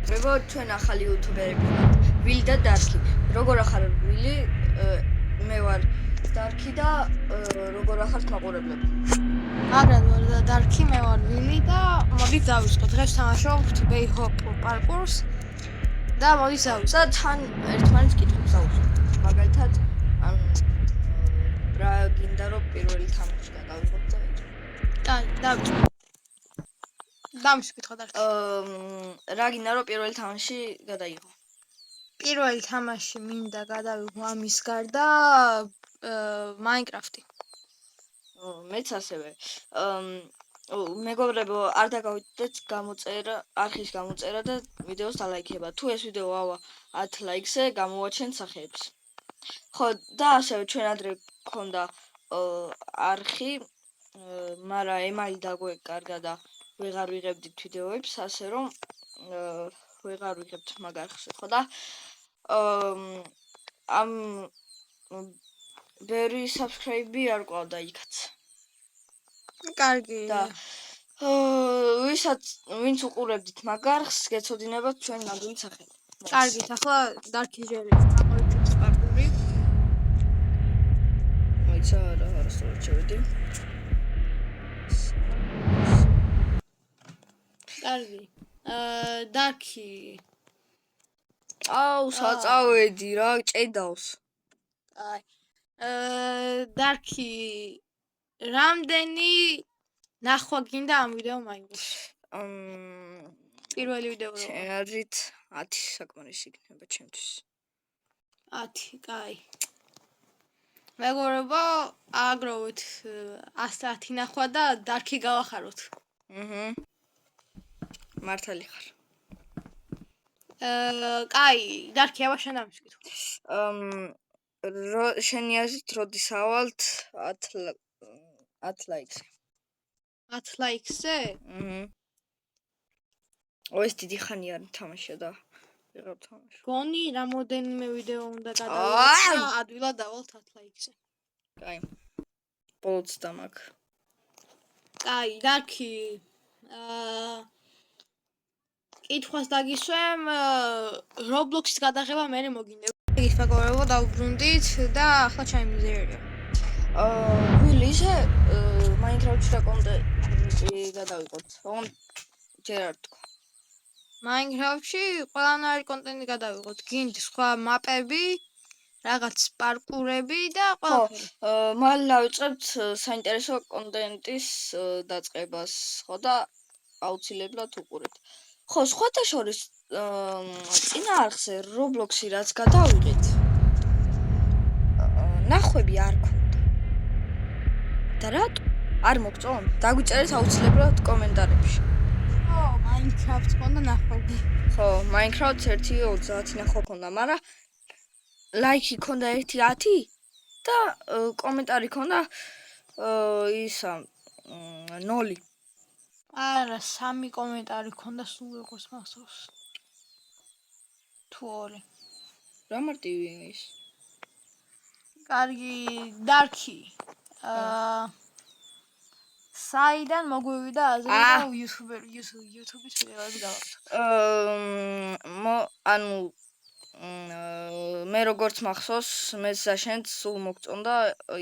მოგესალმებო ჩვენ ახალი იუთუბერები ვართ ვილი და დარკი. როგორ ახარ ვილი? მე ვარ დარკი და როგორ ახართ მაყურებლები? მაგრამ ვარ და დარკი, მე ვარ ვილი და მოდით დავიწყოთ. დღეს თამაშობთ Bayhop parkour-ს და მოდით დავიწყოთ. და თან ერთმანეთს კითხვებს დავუშვათ. მაგალითად, ან რა გინდა რომ პირველი თამაში გადავიღოთ და დავიწყოთ. დამის კითხვა დარკი. რა გინდა რომ პირველი თამაში გადაიღო? პირველი თამაში მინდა გადავიღო ამის გარდა Minecraft-ი. მეც ასევე. მეგობრებო, არ დაგავიდეთ არხის გამოწერა და ვიდეოს დალაიქება. თუ ეს ვიდეო ავა 10 ლაიქზე, გამოვაჩენთ სახეებს. ხო, და ასევე ჩვენ ადრე გქონდა არხი, მაგრამ ემაილი დაგვეკარგა და ვეღარ ვიღებდით ვიდეოებს, ასე რომ ვეღარ ვიღებთ მაგ არხზე, ხო და ამ ბევრი subscribe-ი არ ყავდა იქაც. კარგი. და ვინც უყურებდით მაგ არხს, გეცოდინებათ ჩვენ ნამდვილი სახელი. კარგი, ახლა დარკის ჯერი გამოვიჩინოთ პარკური. მოიცა არასდროს შევედი. კარგი. დარკი. აუ, საწავედი რა, ჭედავს. აი. დარკი რამდენი ნახვა გინდა ამ ვიდეო მაინდოს? პირველი ვიდეო რა? აზრით 10 საკმარისი იქნება ჩემთვის. 10, კაი. მეგობრებო, აგროვეთ 110 ნახვა და დარკი გავახაროთ. მართალი ხარ. კაი, დარკი, აბა შენ დამის კითხვა. შენი აზრით როდის ავალთ 10 ლაიქზე? 10 ლაიქზე? ეს დიდი ხანი არ თამაშია და ვიღარ თამაშობ. გონი რამოდენიმე ვიდეო უნდა გადავიღოთ და ადვილად დავალთ 10 ლაიქზე. კაი. ბოლოს დამაკ. კაი, დარკი. კითხვას დაგისვემ, Roblox-ის გადაღება მე მოგინდება. ის მეგობრებო, დავბრუნდით და ახლა ჩაიმიზერია. ვილი ისე Minecraft-ში და კონტენტი გადავიღოთ. ოღონდ ჯერ არ თქვა. Minecraft-ში ყველანაირი კონტენტი გადავიღოთ. გინდ სხვა მაპები, რაღაც პარკურები და ყველაფერი. მალე დავიწყებთ საინტერესო კონტენტის დაწყებას, ხო და აუცილებლად უყურეთ. ხო, სხვათა შორის წინა არხზე Roblox-ი რაც გადავიღეთ, ნახვები არ ქონდა. და რატო? არ მოგწონთ? დაგვიწერეთ აუცილებლად კომენტარებში. Minecraft ქონდა ნახვები. ხო, Minecraft 1.30 ნახვა ქონდა, მაგრამ ლაიქი ქონდა 1.10 და კომენტარი ქონდა ისა 0. არა, 3 კომენტარი ქონდა სულ როგორც მახსოვს. თუ 2. რა მარტივია ის? კარგი, დარკი. საიდან მოგვივიდა აზრი რომ YouTube-ის ვიდეოები გავაკეთოთ? ანუ მე როგორც მახსოვს, მე საშენც სულ მოგწონდა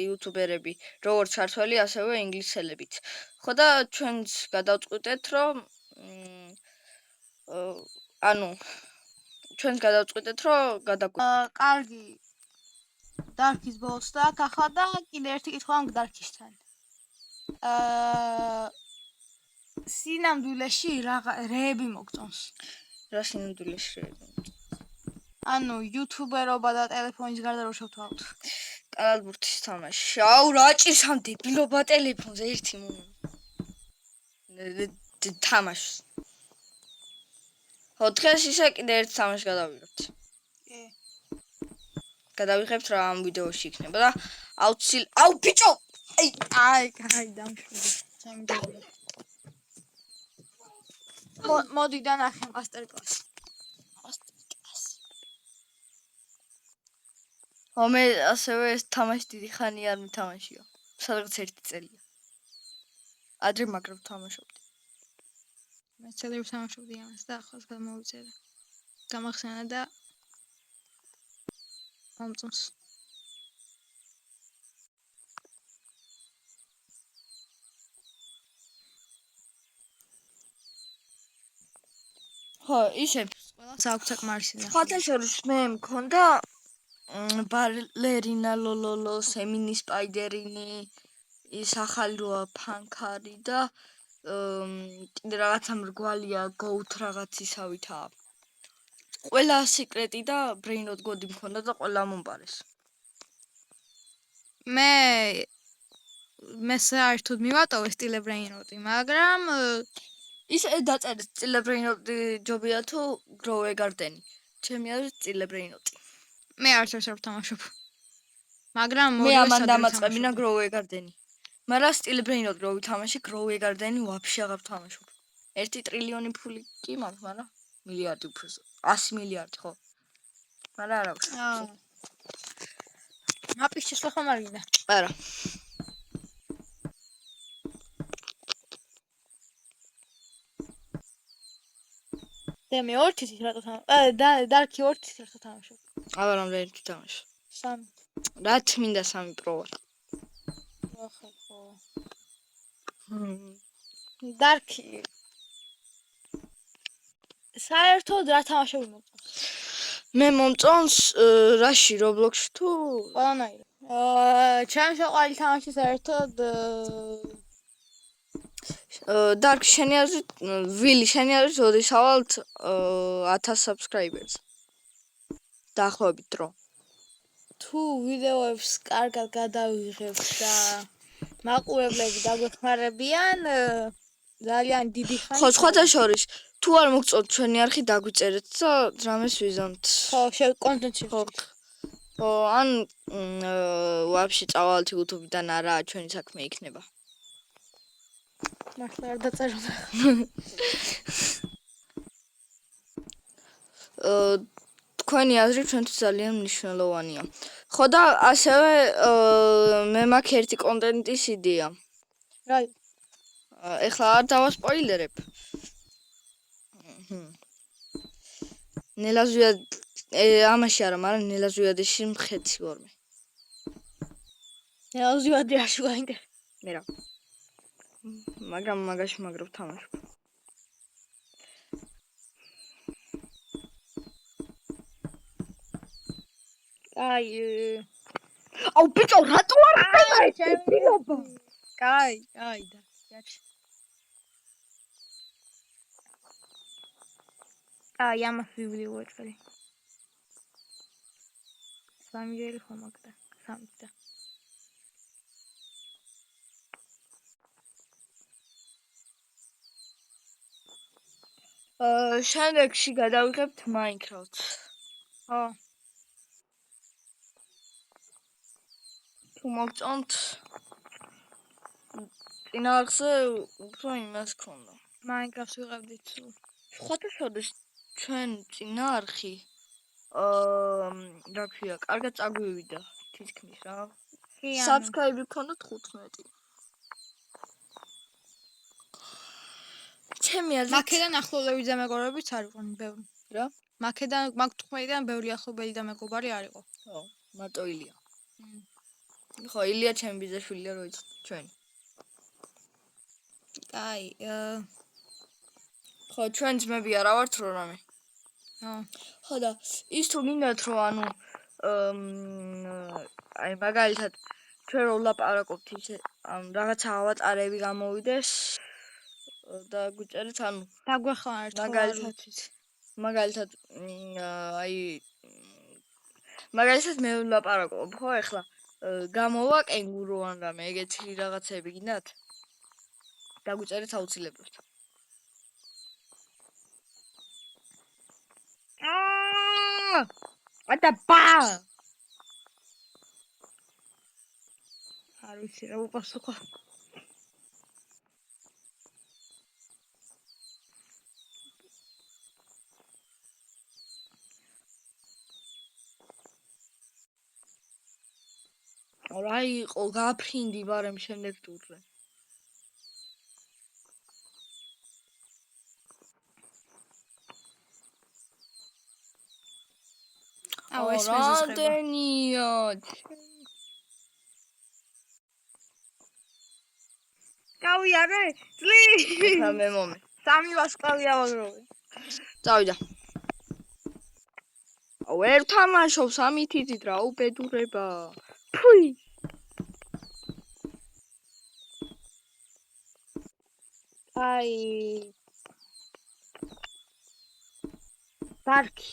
იუთუბერები, როგორც ქართველი, ასევე ინგლისელებით. ხო და ჩვენც გადავწყვიტეთ, რომ კარგი. დარკის ბოლოს და ახლა და კიდე ერთი კითხვა ამ დარკისთან. სინამდვილეში რეები მოგწონს? რა სინამდვილეში რეები? ანუ იუთუბერობა და ტელეფონის გარდა რო შევთვალოთ. კალათბურთის თამაში. აუ, რა ჭირს ამ დებილობა ტელეფონზე ერთი თამაშს. ხო, დღეს ისე კიდე ერთ თამაშს გადავიღებთ. გადავიღებთ რა ამ ვიდეოში იქნება და აუ ბიჭო! აი, დამშვიდე. სამიდოვია. მოდი დანახე მასტერკლასი. მე ასევე ეს თამაში დიდი ხანი არ მითამაშია. სადღაც 1 წელია. ადრე მაგრამ თამაშობდი. მე წელიწადს თამაშობდი ამას და ახლა გამოვიწერე. გამახსენა და მომწონს. ხო, ისე ყველას აქვს საკმარისი და. სხვათა შორის მე მქონდა ბალერინა ლოლოლო, სემინი სპაიდერინი, ის ახალი როა ფანქარი და კიდე რაღაცა მრგვალია გოუთ რაღაცისავითაა. ყველა სიკრეტი და ბრეინროდ გოდი მქონდა და ყველა მომპარეს. მე საერთოდ მივატოვე სტილე ბრეინროტი, მაგრამ ისე დაწერეთ სტილე ბრეინროტი ჯობია თუ გროუ ეგარდენი. ჩემი აზრით სტილე ბრეინროტი. მე არც ვერ ვთამაშობ. მაგრამ მე ამან დამაწყებინა გროუ ეგარდენი. მაგრამ სტილე ბრეინროტი რო ვითამაში, გროუ ეგარდენი ვაფშე აღარ ვთამაშობ. 1 ტრილიონი ფული კი მაქვს, მაგრამ მილიარდი უფრო. 100 მილიარდი ხო? მაგრამ არა ვშ. მაპის შესვლა ხომ არ გინდა? არა. და მე 2 თვით რატო დარკი 2 თვით რატო თამაშობ? აბა რამდენი თვით თამაშობ? 3. რაც მინდა 3 პრო ვარ. ახლა ხო. დარკი საერთოდ რა თამაშობი მომწონს? მე მომწონს რაში რობლოქსში თუ ყველანაირად. ჩემს ყოველი თამაში საერთოდ დარკ შენი აზრით ვილი შენი აზრით როდის ავალთ 1000 subscribers დაახლოებით დრო თუ ვიდეოებს კარგად გადავიღებ და მაყურებლები დაგვეხმარებიან ძალიან დიდი ხანი ხო სხვათა შორის თუ არ მოგწონთ ჩვენი არხი დაგვიწერეთ და დრამეს ვიზამთ ხო კონტენტში ხო ან ვაფშე წავალთ YouTube-დან არა ჩვენი საქმე იქნება მართლა არ დაწერო თქვენი აზრი ჩვენთვის ძალიან მნიშვნელოვანია. ხო და ასევე მე მაქვს ერთი კონტენტის იდეა. რა? ეხლა არ დავასპოილერებ. ნელაზვია ამაში არა, მაგრამ ნელაზვიადეში მხეცი ვარმე. ნელაზვიადეში გაინდა. მე რა. მაგრამ მაგაში მაგრობ თამაშობ. აი აუ ბიჭო რატო არ ხდება ეს ფილობა? კაი და იაჩი. აი ამას ვივლიოეთველი. სამიჯერი ხომ მაგდა, სამდა. შემდეგში გადავიღებთ Minecraft-ს. ხო. თუ მოგწონთ წინააღზე უფრო იმას ქონდა. Minecraft-ს ვიღებდით სულ. სხვათა შორის ჩვენ წინააღი რა ქვია, კარგად წაგვივიდა თითქმის რა. Subscribe ქონდა 15. ჩემი აზრით მაქედან ახლობლები და მეგობრებიც არ იყვნენ ბევრი. რა? მაქედან მაგ 15-დან ბევრი ახლობელი და მეგობარი არ იყო. ხო, მარტო ილია. ხო, ილია ჩემი ბიძაშვილია რო იცით ჩვენი. აი, ხო, ჩვენ ძმები არა ვართ რო რამე. ხო და ის თუ მინდათ რომ ანუ აი მაგალითად ჩვენ რო ვლაპარაკობთ ისე ანუ რაღაცა ავატარები გამოვიდეს და გვიწერეთ ანუ დაგვეხმარეთ მაგალითად აი მაგალითად მე ვლაპარაკობ ხო ეხლა გამოვა კენგურო ან რამე ეგეთი რაღაცები გინდათ დაგვიწერეთ აუცილებლად Ata pa! არ ვიცი რა უპასუხო. რა იყო გაფრინდი ბარემ შემდეგ ტურზე. აუ ეს მეზუზღება. რამდენია? გავიარე? წლი. მე მომე. 3 ვასკავი ავაგროვე. წავიდა. ვერ თამაშობს ამით იცით რა უბედურება. ფუი. აი დარკი.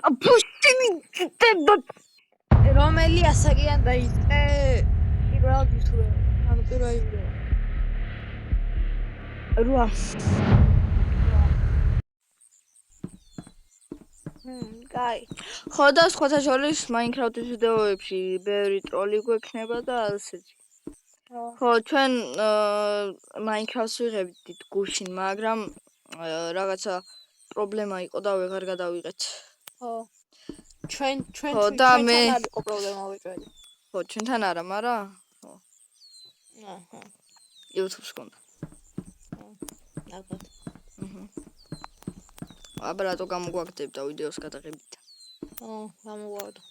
აფუშტინი დება. რომელი ასაკიდან დაიწყე პირველად YouTube? ანუ პირველი ვიდეო. 8. კაი. ხო და სხვათა შორის Minecraft-ის ვიდეოებში ბევრი ტროლი გვექნება და ასეთი. ხო, ჩვენ Minecraft-ს ვიღებდით გუშინ, მაგრამ რაღაცა პრობლემა იყო და ვეღარ გადავიღეთ. ხო. ჩვენ ხო და მე არ იყო პრობლემა ვიჭველი. ხო, ჩვენთან არა, მაგრამ ხო. აჰა. YouTube-ს გქონდა. ალბათ. აბა რატო გამოგვაგდებდა ვიდეოს გადაღებით? გამოგვავდა.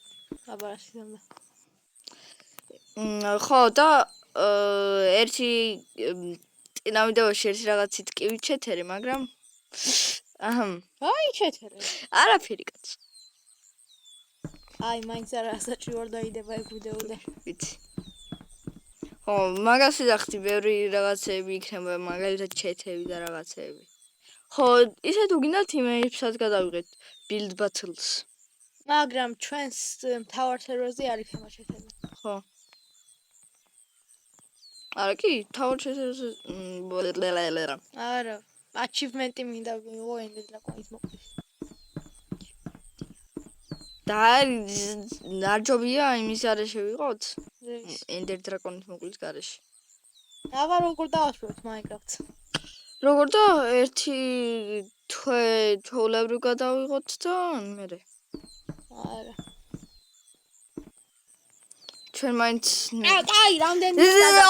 აბა რა შეიძლება. ხო და ერთი წინა ვიდეოში ერთი რაღაცით კი ვიჩეთერე, მაგრამ აი ჩეთერე. არაფერი კაც. აი მაინც არა საჭირო დაიდება ეგ ვიდეოდე. ვიცი. ხო, მაგას ვიძახდი, ბევრი რაღაცები იქნება, მაგალითად ჩეთები და რაღაცები. ხო, ისე თუ გინდათ იმეებსაც გადავიღეთ build battles. მაგრამ ჩვენს მთავარ სერვერზე არ იქნება ჩეთები. ხო. არა კი, თავად შესაძლოა. არა, achievement-ი მინდა ვიღო Ender Dragon-ის მოკვდის. და ნარჯობია იმის გარეშე ვიყოთ? Ender Dragon-ის მოკვდის გარეშე. აბა როგორ დავასრულოთ Minecraft-ს? როგორ და ერთი თვეულებრივ გადავიღოთ და მერე. არა. ჩვენ მაინც აი, რამდენი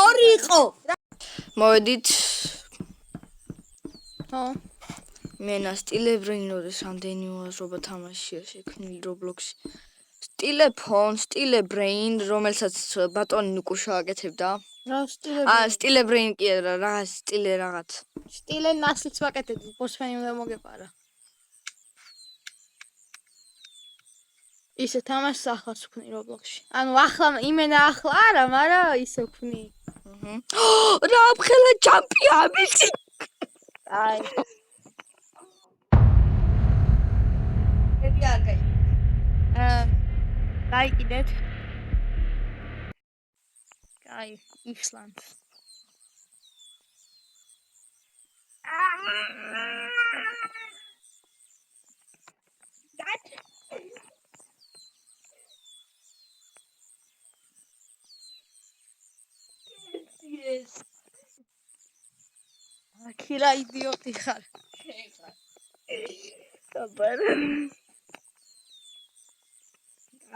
ორი იყო. მოვედით. ხო. მე ნასტილებ რეინოდეს რამდენი უაზრობა თამაშია შექმნილი Roblox-ში. სტილე ფონ, სტილე ბრეინ, რომელსაც ბატონი ნუკუშა აკეთებდა. რა სტილე? სტილე ბრეინ კი არა, რა სტილე რაღაც. სტილე ნასლიც ვაკეთებდი, ბოსმენი უნდა მოგეპარა. ისე თამაშს ახლაც ვქნი Roblox-ში. ანუ ახლა იმენა ახლა არა, მაგრამ ისე ვქნი. რა მხელა ჯამპია ამისი. აი. ეგ არ გაი. გაიგიდეთ. აი, Island. Yes. Akira idioti ხარ. Super.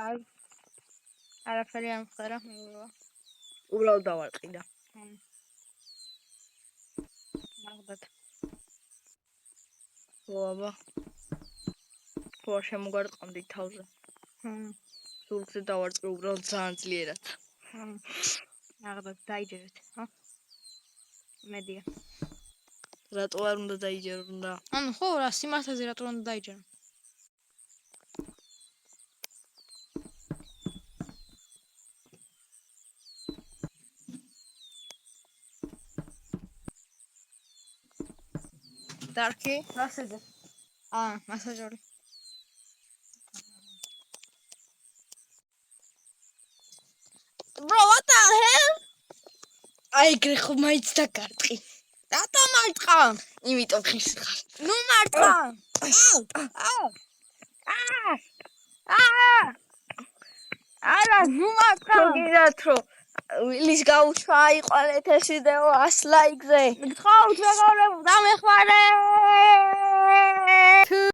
აი. არაფერი არ მხარა, მეგობრებო. უბრალოდ დავარყიდა. მაგდათ. აბა. ხო, შემოგარყამდი თავზე. სულზე დავარყი უბრალოდ ძალიან ძლიერად. მაგდათ დაიჯერეთ, ხო? მედია. რატო არ უნდა დაიჯერო უნდა? ანუ ხო, რა სიმართლეზე რატო უნდა დაიჯერო? Darky, მასეზე. მასაჟორი. Bro, what the hell? აი ეგრე ხო მაინც დაკარტყი. რატო მარტყა? იმიტომ ხის ხარ. ნუ მარტყა. არა, ნუ მარტყა. გიგათ რომ ვილის გაუშვა აიყვანეთ ეს ვიდეო 100 ლაიქზე. გთხოვთ მეგობრებო, დამეხმარეთ.